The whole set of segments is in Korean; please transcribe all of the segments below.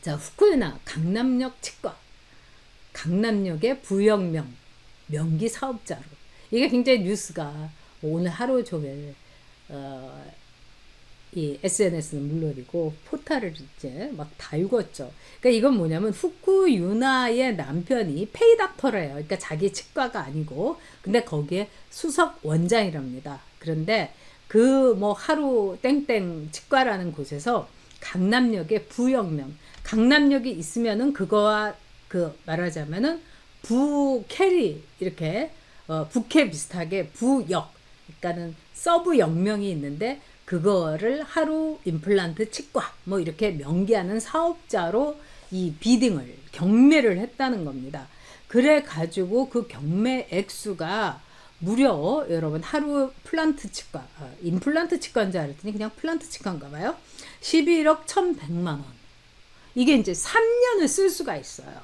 자, 후쿠오카 강남역 치과. 강남역의 부영명, 명기 사업자로. 이게 굉장히 뉴스가 오늘 하루 종일 이 SNS는 물론이고 포탈을 이제 막 달궜죠. 그러니까 이건 뭐냐면 후쿠유나의 남편이 페이닥터래요. 그러니까 자기 치과가 아니고 근데 거기에 수석 원장이랍니다. 그런데 그 뭐 하루 땡땡 치과라는 곳에서 강남역의 부역명, 강남역이 있으면은 그거와 그 말하자면은 부캐리 이렇게 부캐 비슷하게 부역, 그러니까는 서브 역명이 있는데 그거를 하루 임플란트 치과 뭐 이렇게 명기하는 사업자로 이 비딩을 경매를 했다는 겁니다. 그래 가지고 그 경매 액수가 무려 여러분 하루 플란트 치과 임플란트 치과인 줄 알았더니 그냥 플란트 치과인가 봐요. 11억 1,100만 원. 이게 이제 3년을 쓸 수가 있어요.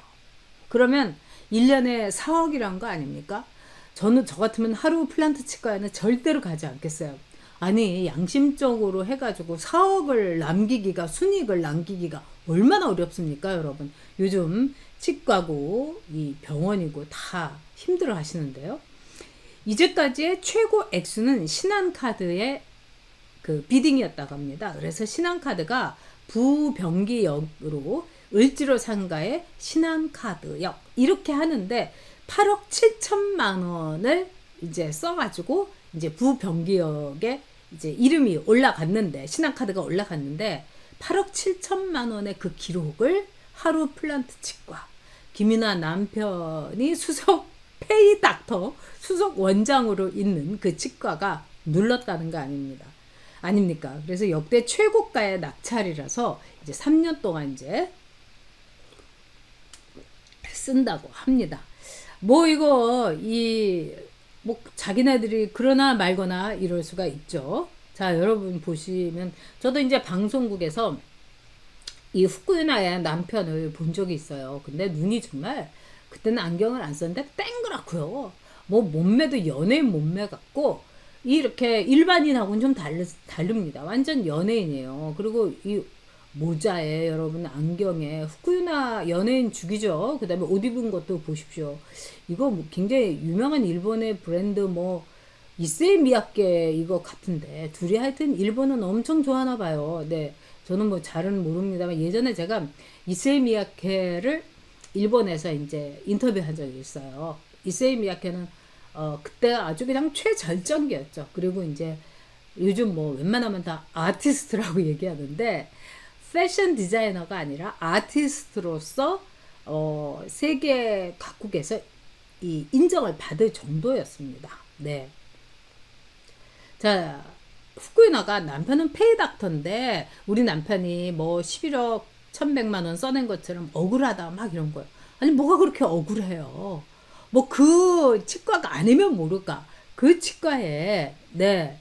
그러면 1년에 4억이란 거 아닙니까? 저는 저 같으면 하루 플란트 치과에는 절대로 가지 않겠어요. 아니 양심적으로 해가지고 4억을 남기기가 순이익을 남기기가 얼마나 어렵습니까 여러분. 요즘 치과고 이 병원이고 다 힘들어 하시는데요. 이제까지의 최고 액수는 신한카드의 그 비딩이었다고 합니다. 그래서 신한카드가 부병기역으로 을지로 상가의 신한카드역 이렇게 하는데 8억 7천만 원을 이제 써가지고 이제 부병기역에 이제 이름이 올라갔는데 신한카드가 올라갔는데 8억 7천만 원의 그 기록을 하루 플란트 치과 김이나 남편이 수석 페이닥터 수석 원장으로 있는 그 치과가 눌렀다는 거 아닙니까? 그래서 역대 최고가의 낙찰이라서 이제 3년 동안 이제 쓴다고 합니다. 뭐 이거 뭐 자기네들이 그러나 말거나 이럴 수가 있죠. 자, 여러분 보시면 저도 이제 방송국에서 이 후쿠오카의 남편을 본 적이 있어요. 근데 눈이 정말 그때는 안경을 안 썼는데 땡그랗고요. 뭐 몸매도 연예인 몸매 같고 이렇게 일반인하고는 좀 다릅니다. 완전 연예인이에요. 그리고 이 모자에 여러분 안경에 후쿠오카 연예인 죽이죠. 그 다음에 옷 입은 것도 보십시오. 이거 뭐 굉장히 유명한 일본의 브랜드 뭐 이세이 미야케 이거 같은데 둘이 하여튼 일본은 엄청 좋아하나 봐요. 네, 저는 뭐 잘은 모릅니다만 예전에 제가 이세이 미야케를 일본에서 이제 인터뷰한 적이 있어요. 이세이 미야케는 그때 아주 그냥 최절정기였죠. 그리고 이제 요즘 뭐 웬만하면 다 아티스트라고 얘기하는데 패션 디자이너가 아니라 아티스트로서 세계 각국에서 이 인정을 받을 정도였습니다. 네. 자, 후쿠오카가 남편은 페이닥터인데 우리 남편이 뭐 11억 1,100만 원 써낸 것처럼 억울하다 막 이런 거예요. 아니 뭐가 그렇게 억울해요. 뭐 그 치과가 아니면 모를까. 그 치과에 네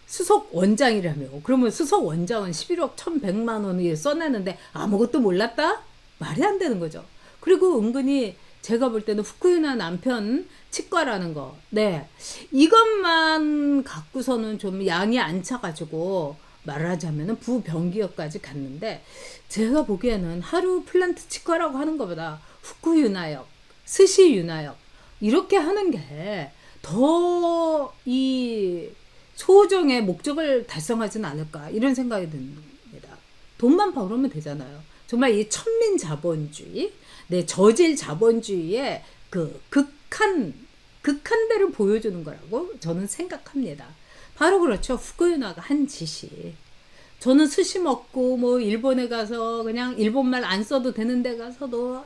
수석 원장이라며. 그러면 수석 원장은 11억 1,100만 원을 써내는데 아무것도 몰랐다? 말이 안 되는 거죠. 그리고 은근히 제가 볼 때는 후쿠오카 남편 치과라는 거. 네. 이것만 갖고서는 좀 양이 안 차가지고 말하자면 부병기역까지 갔는데 제가 보기에는 하루 플란트 치과라고 하는 것보다 후쿠유나역, 스시유나역 이렇게 하는 게 더 이 소정의 목적을 달성하지는 않을까 이런 생각이 듭니다. 돈만 벌으면 되잖아요. 정말 이 천민 자본주의, 네, 저질 자본주의의 그 극한대를 보여주는 거라고 저는 생각합니다. 바로 그렇죠. 후쿠오카가 한 짓이. 저는 스시 먹고 뭐 일본에 가서 그냥 일본말 안 써도 되는 데 가서도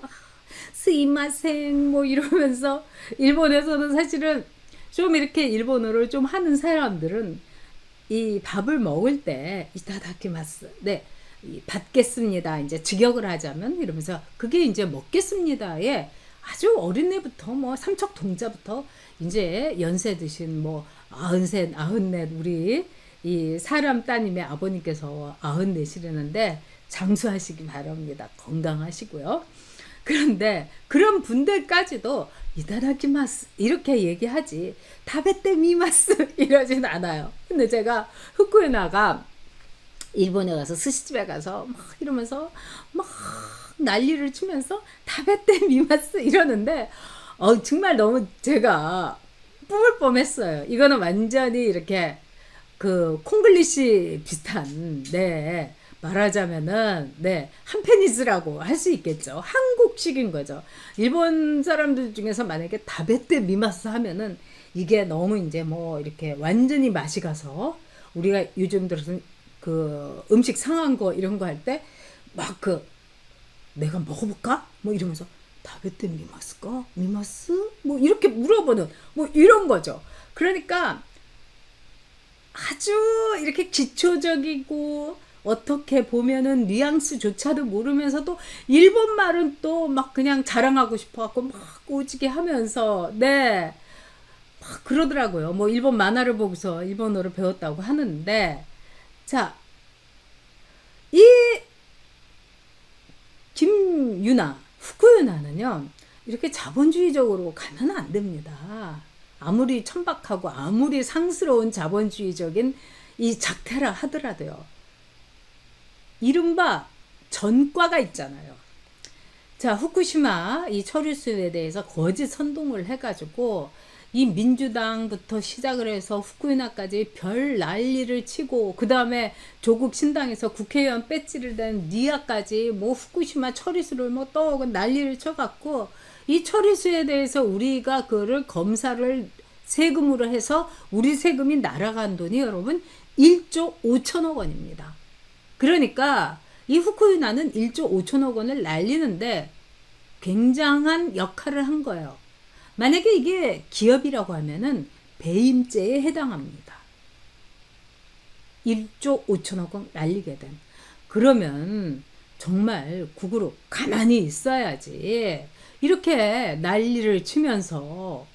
스이마생 뭐 이러면서 일본에서는 사실은 좀 이렇게 일본어를 좀 하는 사람들은 이 밥을 먹을 때 이타다키마스 네 받겠습니다 이제 직역을 하자면 이러면서 그게 이제 먹겠습니다에 아주 어린애부터 뭐 삼척 동자부터 이제 연세 드신 뭐 93, 94 우리 이 사람 따님의 아버님께서 94이라는데 장수하시기 바랍니다. 건강하시고요. 그런데 그런 분들까지도 이타다키마스 이렇게 얘기하지 다베떼 미마스 이러진 않아요. 근데 제가 후쿠오카가 일본에 가서 스시집에 가서 막 이러면서 막 난리를 치면서 다베떼 미마스 이러는데 정말 너무 제가 뿜을 뻔했어요. 이거는 완전히 이렇게 그 콩글리시 비슷한 네 말하자면은 네 한페니즈라고 할 수 있겠죠. 한국식인 거죠. 일본 사람들 중에서 만약에 다베떼 미마스 하면은 이게 너무 이제 뭐 이렇게 완전히 맛이 가서 우리가 요즘 들어서 그 음식 상한 거 이런 거 할 때 막 그 내가 먹어볼까? 뭐 이러면서 다베떼 미마스까? 미마스? 뭐 이렇게 물어보는 뭐 이런 거죠. 그러니까 아주 이렇게 기초적이고 어떻게 보면은 뉘앙스조차도 모르면서도 일본 말은 또 막 그냥 자랑하고 싶어갖고 막 오지게 하면서 네 막 그러더라고요. 뭐 일본 만화를 보고서 일본어를 배웠다고 하는데 자, 이 김유나, 후쿠유나는요, 이렇게 자본주의적으로 가면 안 됩니다. 아무리 천박하고 아무리 상스러운 자본주의적인 이 작태라 하더라도요. 이른바 전과가 있잖아요. 자, 후쿠시마 이 처리수에 대해서 거짓 선동을 해가지고 이 민주당부터 시작을 해서 후쿠이나까지 별 난리를 치고 그 다음에 조국 신당에서 국회의원 배지를 댄 니아까지 뭐 후쿠시마 처리수를 뭐 또 난리를 쳐갖고 이 처리수에 대해서 우리가 그를 검사를 세금으로 해서 우리 세금이 날아간 돈이 여러분 1조 5천억 원입니다. 그러니까 이 후쿠이나는 1조 5천억 원을 날리는데 굉장한 역할을 한 거예요. 만약에 이게 기업이라고 하면은 배임죄에 해당합니다. 1조 5천억 원 날리게 된. 그러면 정말 국으로 가만히 있어야지. 이렇게 난리를 치면서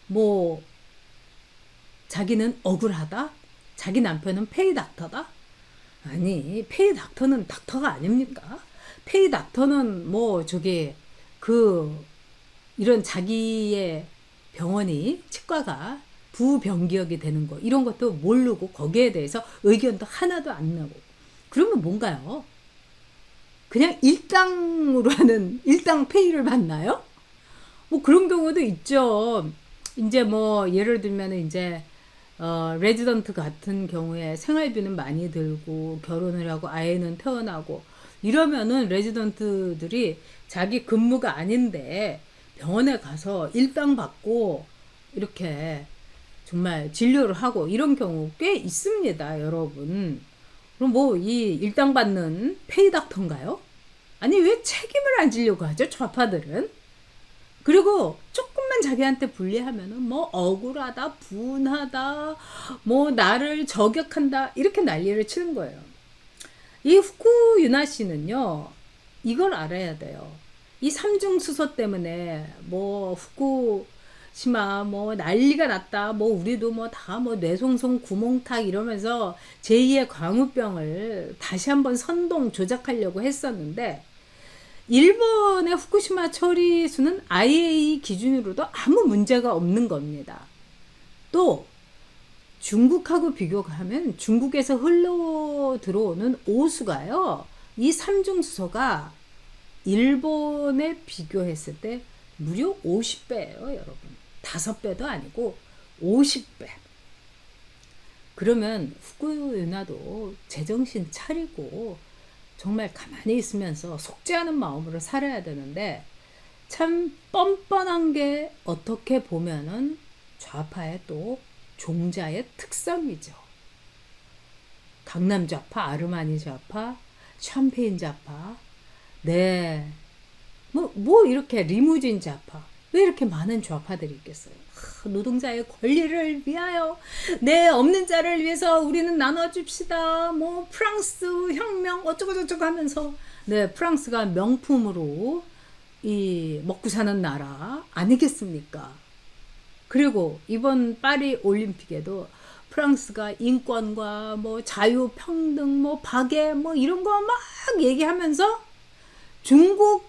뭐 자기는 억울하다? 자기 남편은 페이 닥터다? 아니, 페이 닥터는 닥터가 아닙니까? 페이 닥터는 뭐 저기 그 이런 자기의 병원이 치과가 부병기역이 되는 거 이런 것도 모르고 거기에 대해서 의견도 하나도 안 내고 그러면 뭔가요? 그냥 일당으로 하는 일당 페이를 받나요? 뭐 그런 경우도 있죠. 이제 뭐 예를 들면 이제 레지던트 같은 경우에 생활비는 많이 들고 결혼을 하고 아이는 태어나고 이러면은 레지던트들이 자기 근무가 아닌데 병원에 가서 일당 받고 이렇게 정말 진료를 하고 이런 경우 꽤 있습니다, 여러분. 그럼 뭐 이 일당 받는 페이닥터인가요? 아니 왜 책임을 안 지려고 하죠, 좌파들은? 그리고 조금만 자기한테 불리하면은 뭐 억울하다, 분하다, 뭐 나를 저격한다 이렇게 난리를 치는 거예요. 이 후쿠유나 씨는요, 이걸 알아야 돼요. 이 삼중수소 때문에 뭐 후쿠시마 뭐 난리가 났다. 뭐 우리도 뭐 다 뭐 뇌송송 구멍탁 이러면서 제2의 광우병을 다시 한번 선동 조작하려고 했었는데 일본의 후쿠시마 처리수는 IAEA 기준으로도 아무 문제가 없는 겁니다. 또 중국하고 비교하면 중국에서 흘러 들어오는 오수가요. 이 삼중수소가 일본에 비교했을 때 무려 50배예요, 여러분. 5배도 아니고 50배. 그러면 후쿠유나도 제정신 차리고 정말 가만히 있으면서 속죄하는 마음으로 살아야 되는데 참 뻔뻔한 게 어떻게 보면은 좌파의 또 종자의 특성이죠. 강남 좌파, 아르마니 좌파, 샴페인 좌파, 네, 뭐 이렇게 리무진 좌파, 왜 이렇게 많은 좌파들이 있겠어요? 노동자의 권리를 위하여, 네, 없는 자를 위해서 우리는 나눠줍시다. 뭐 프랑스 혁명 어쩌고저쩌고 하면서, 네, 프랑스가 명품으로 이 먹고 사는 나라 아니겠습니까? 그리고 이번 파리 올림픽에도 프랑스가 인권과 뭐 자유 평등 뭐 박애 뭐 이런 거 막 얘기하면서 중국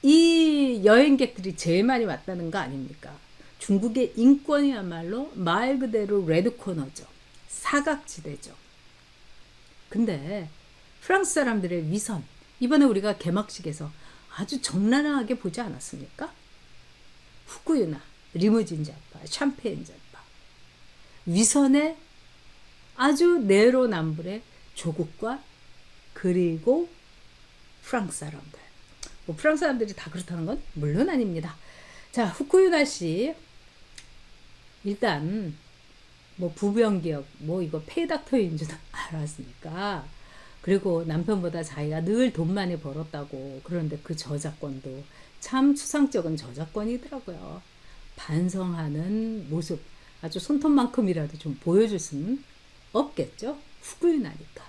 이 여행객들이 제일 많이 왔다는 거 아닙니까? 중국의 인권이야말로 말 그대로 레드 코너죠. 사각지대죠. 근데 프랑스 사람들의 위선, 이번에 우리가 개막식에서 아주 적나라하게 보지 않았습니까? 후쿠유나, 리무진 잡파, 샴페인 잡파. 위선의 아주 내로남불의 조국과 그리고 프랑스 사람들. 뭐 프랑스 사람들이 다 그렇다는 건 물론 아닙니다. 자, 후쿠유나 씨 일단 뭐 부병기업 뭐 이거 페이닥터인 줄 알았으니까, 그리고 남편보다 자기가 늘 돈 많이 벌었다고 그러는데 그 저작권도 참 추상적인 저작권이더라고요. 반성하는 모습 아주 손톱만큼이라도 좀 보여줄 수는 없겠죠. 후쿠유나니까.